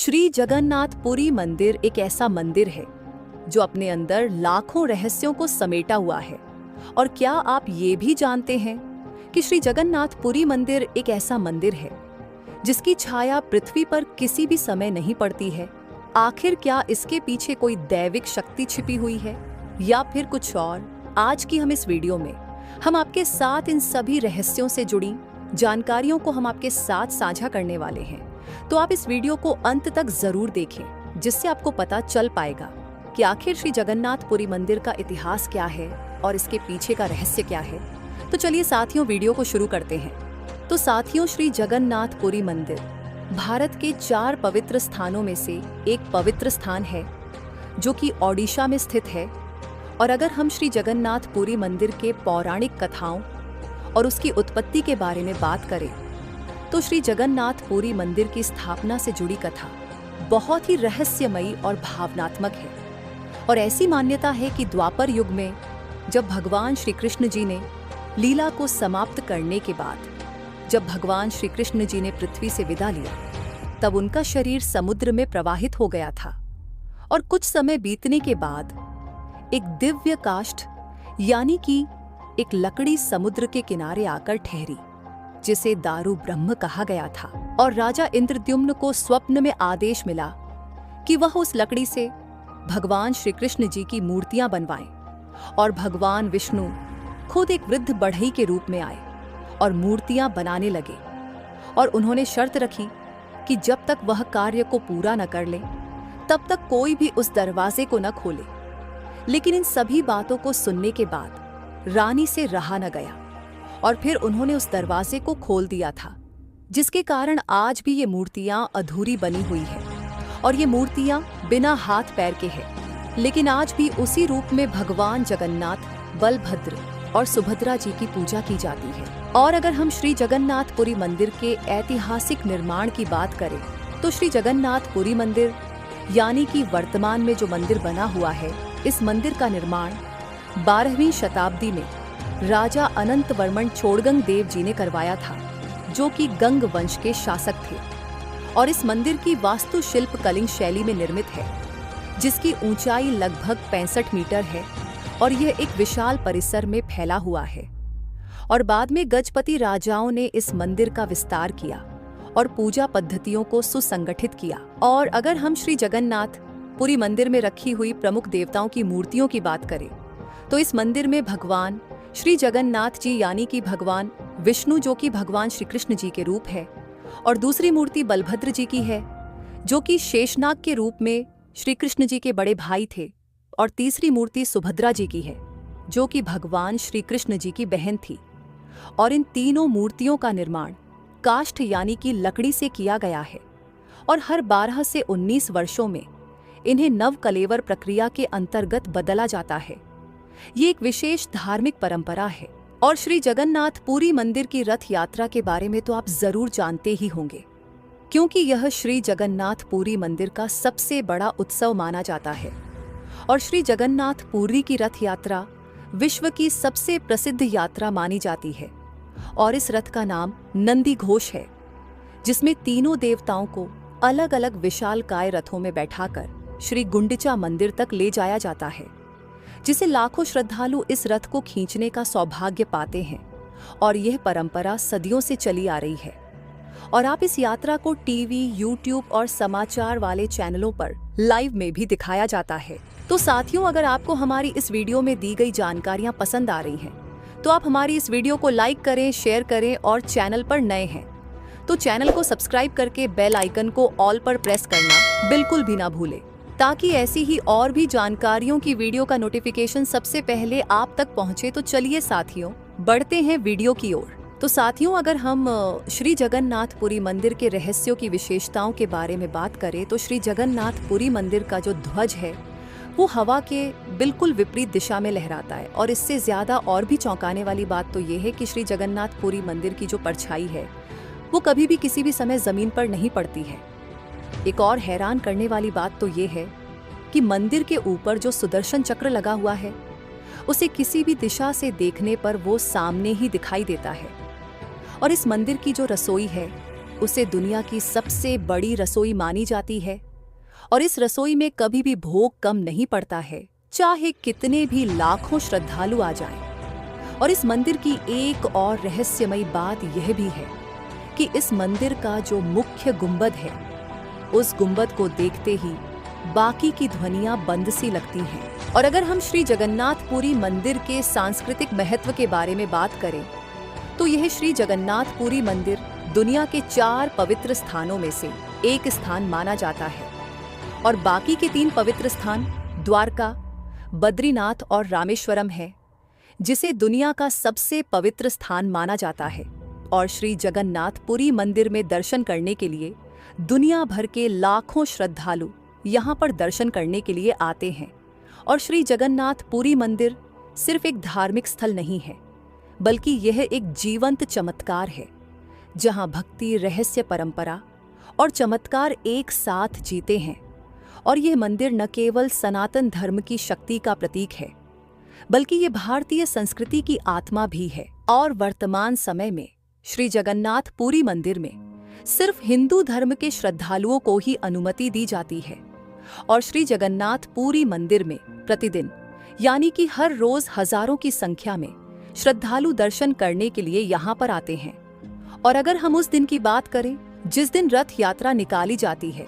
श्री जगन्नाथ पुरी मंदिर एक ऐसा मंदिर है जो अपने अंदर लाखों रहस्यों को समेटा हुआ है। और क्या आप ये भी जानते हैं कि श्री जगन्नाथ पुरी मंदिर एक ऐसा मंदिर है जिसकी छाया पृथ्वी पर किसी भी समय नहीं पड़ती है? आखिर क्या इसके पीछे कोई दैविक शक्ति छिपी हुई है या फिर कुछ और? आज की हम इस वीडियो में हम आपके साथ इन सभी रहस्यों से जुड़ी जानकारियों को हम आपके साथ साझा करने वाले हैं। तो आप इस वीडियो को अंत तक जरूर देखें, जिससे आपको पता चल पाएगा कि आखिर श्री जगन्नाथ पुरी मंदिर का इतिहास क्या है और इसके पीछे का रहस्य क्या है। तो चलिए साथियों, वीडियो को शुरू करते हैं। तो साथियों, श्री जगन्नाथ पुरी मंदिर भारत के 4 पवित्र स्थानों में से एक पवित्र स्थान है जो कि ओडिशा में स्थित है। और अगर हम श्री जगन्नाथ पुरी मंदिर के पौराणिक कथाओं और उसकी उत्पत्ति के बारे में बात करें तो श्री जगन्नाथ पुरी मंदिर की स्थापना से जुड़ी कथा बहुत ही रहस्यमयी और भावनात्मक है। और ऐसी मान्यता है कि द्वापर युग में जब भगवान श्री कृष्ण जी ने लीला को समाप्त करने के बाद, जब भगवान श्री कृष्ण जी ने पृथ्वी से विदा लिया, तब उनका शरीर समुद्र में प्रवाहित हो गया था। और कुछ समय बीतने के बाद एक दिव्य काष्ठ यानी कि एक लकड़ी समुद्र के किनारे आकर ठहरी, जिसे दारु ब्रह्म कहा गया था। और राजा इंद्रद्युम्न को स्वप्न में आदेश मिला कि वह उस लकड़ी से भगवान श्री कृष्ण जी की मूर्तियां बनवाएं। और भगवान विष्णु खुद एक वृद्ध बढ़ई के रूप में आए और मूर्तियां बनाने लगे। और उन्होंने शर्त रखी कि जब तक वह कार्य को पूरा न कर ले तब तक कोई भी उस दरवाजे को न खोले। लेकिन इन सभी बातों को सुनने के बाद रानी से रहा न गया और फिर उन्होंने उस दरवाजे को खोल दिया था, जिसके कारण आज भी ये मूर्तियां अधूरी बनी हुई है। और ये मूर्तियां बिना हाथ पैर के हैं, लेकिन आज भी उसी रूप में भगवान जगन्नाथ, बलभद्र और सुभद्रा जी की पूजा की जाती है। और अगर हम श्री जगन्नाथ पुरी मंदिर के ऐतिहासिक निर्माण की बात करें तो श्री जगन्नाथ पुरी मंदिर यानी कि वर्तमान में जो मंदिर बना हुआ है, इस मंदिर का निर्माण 12वीं शताब्दी में राजा अनंत वर्मन चोड़गंग देव जी ने करवाया था, जो कि गंग वंश के शासक थे। और इस मंदिर की वास्तुशिल्प कलिंग शैली में निर्मित है, जिसकी ऊंचाई लगभग 65 मीटर है और यह एक विशाल परिसर में फैला हुआ है। और बाद में गजपति राजाओं ने इस मंदिर का विस्तार किया और पूजा पद्धतियों को सुसंगठित किया। और अगर हम श्री जगन्नाथ पुरी मंदिर में रखी हुई प्रमुख देवताओं की मूर्तियों की बात करें तो इस मंदिर में भगवान श्री जगन्नाथ जी यानी कि भगवान विष्णु, जो कि भगवान श्री कृष्ण जी के रूप है, और दूसरी मूर्ति बलभद्र जी की है, जो कि शेषनाग के रूप में श्री कृष्ण जी के बड़े भाई थे, और तीसरी मूर्ति सुभद्रा जी की है, जो कि भगवान श्री कृष्ण जी की बहन थी। और इन तीनों मूर्तियों का निर्माण काष्ठ यानी कि लकड़ी से किया गया है। और हर 12 से 19 वर्षों में इन्हें नव कलेवर प्रक्रिया के अंतर्गत बदला जाता है। ये एक विशेष धार्मिक परंपरा है। और श्री जगन्नाथ पुरी मंदिर की रथ यात्रा के बारे में तो आप जरूर जानते ही होंगे, क्योंकि यह श्री जगन्नाथ पुरी मंदिर का सबसे बड़ा उत्सव माना जाता है। और श्री जगन्नाथ पुरी की रथ यात्रा विश्व की सबसे प्रसिद्ध यात्रा मानी जाती है। और इस रथ का नाम नंदी घोष है, जिसमें तीनों देवताओं को अलग अलग विशालकाय रथों में बैठाकर श्री गुंडिचा मंदिर तक ले जाया जाता है, जिसे लाखों श्रद्धालु इस रथ को खींचने का सौभाग्य पाते हैं। और यह परंपरा सदियों से चली आ रही है। और आप इस यात्रा को टीवी, यूट्यूब और समाचार वाले चैनलों पर लाइव में भी दिखाया जाता है। तो साथियों, अगर आपको हमारी इस वीडियो में दी गई जानकारियां पसंद आ रही हैं तो आप हमारी इस वीडियो को लाइक करें, शेयर करें, और चैनल पर नए हैं तो चैनल को सब्सक्राइब करके बेल आइकन को ऑल पर प्रेस करना बिल्कुल भी ना भूलें, ताकि ऐसी ही और भी जानकारियों की वीडियो का नोटिफिकेशन सबसे पहले आप तक पहुंचे। तो चलिए साथियों, बढ़ते हैं वीडियो की ओर। तो साथियों, अगर हम श्री जगन्नाथ पुरी मंदिर के रहस्यों की विशेषताओं के बारे में बात करें तो श्री जगन्नाथ पुरी मंदिर का जो ध्वज है वो हवा के बिल्कुल विपरीत दिशा में लहराता है। और इससे ज्यादा और भी चौंकाने वाली बात तो ये है कि श्री जगन्नाथ पुरी मंदिर की जो परछाई है वो कभी भी किसी भी समय जमीन पर नहीं पड़ती है। एक और हैरान करने वाली बात तो ये है कि मंदिर के ऊपर जो सुदर्शन चक्र लगा हुआ है उसे किसी भी दिशा से देखने पर वो सामने ही दिखाई देता है। और इस मंदिर की जो रसोई है उसे दुनिया की सबसे बड़ी रसोई मानी जाती है और इस रसोई में कभी भी भोग कम नहीं पड़ता है, चाहे कितने भी लाखों श्रद्धालु आ जाएं। और इस मंदिर की एक और रहस्यमयी बात यह भी है कि इस मंदिर का जो मुख्य गुंबद है, उस गुंबद को देखते ही बाकी की ध्वनियां बंद सी लगती हैं। और अगर हम श्री जगन्नाथपुरी मंदिर के सांस्कृतिक महत्व के बारे में बात करें तो यह श्री जगन्नाथपुरी मंदिर दुनिया के 4 पवित्र स्थानों में से एक स्थान माना जाता है और बाकी के 3 पवित्र स्थान द्वारका, बद्रीनाथ और रामेश्वरम है, जिसे दुनिया का सबसे पवित्र स्थान माना जाता है। और श्री जगन्नाथपुरी मंदिर में दर्शन करने के लिए दुनिया भर के लाखों श्रद्धालु यहाँ पर दर्शन करने के लिए आते हैं। और श्री जगन्नाथपुरी मंदिर सिर्फ एक धार्मिक स्थल नहीं है, बल्कि यह एक जीवंत चमत्कार है, जहाँ भक्ति, रहस्य, परंपरा और चमत्कार एक साथ जीते हैं। और यह मंदिर न केवल सनातन धर्म की शक्ति का प्रतीक है, बल्कि ये भारतीय संस्कृति की आत्मा भी है। और वर्तमान समय में श्री जगन्नाथपुरी मंदिर में सिर्फ हिंदू धर्म के श्रद्धालुओं को ही अनुमति दी जाती है। और श्री जगन्नाथपुरी मंदिर में प्रतिदिन यानी कि हर रोज हजारों की संख्या में श्रद्धालु दर्शन करने के लिए यहाँ पर आते हैं। और अगर हम उस दिन की बात करें जिस दिन रथ यात्रा निकाली जाती है,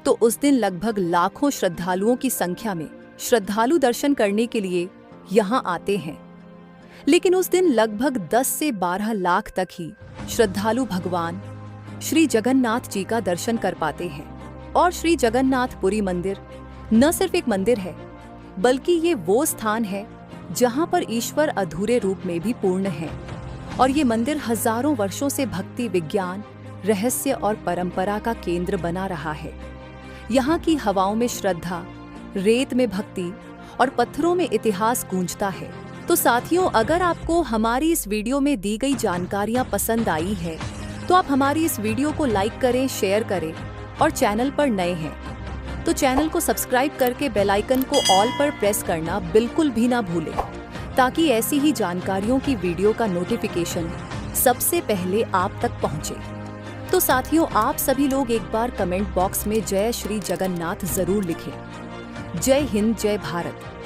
तो उस दिन लगभग लाखों श्रद्धालुओं की संख्या में श्रद्धालु दर्शन करने के लिए यहाँ आते हैं। लेकिन उस दिन लगभग 10 से 12 लाख तक ही श्रद्धालु भगवान श्री जगन्नाथ जी का दर्शन कर पाते हैं। और श्री जगन्नाथपुरी मंदिर न सिर्फ एक मंदिर है, बल्कि ये वो स्थान है जहाँ पर ईश्वर अधूरे रूप में भी पूर्ण है। और ये मंदिर हजारों वर्षों से भक्ति, विज्ञान, रहस्य और परंपरा का केंद्र बना रहा है। यहाँ की हवाओं में श्रद्धा, रेत में भक्ति और पत्थरों में इतिहास गूंजता है। तो साथियों, अगर आपको हमारी इस वीडियो में दी गई जानकारियाँ पसंद आई है तो आप हमारी इस वीडियो को लाइक करें, शेयर करें और चैनल पर नए हैं तो चैनल को सब्सक्राइब करके बेल आइकन को ऑल पर प्रेस करना बिल्कुल भी ना भूलें, ताकि ऐसी ही जानकारियों की वीडियो का नोटिफिकेशन सबसे पहले आप तक पहुंचे। तो साथियों, आप सभी लोग एक बार कमेंट बॉक्स में जय श्री जगन्नाथ जरूर लिखें। जय हिंद, जय भारत।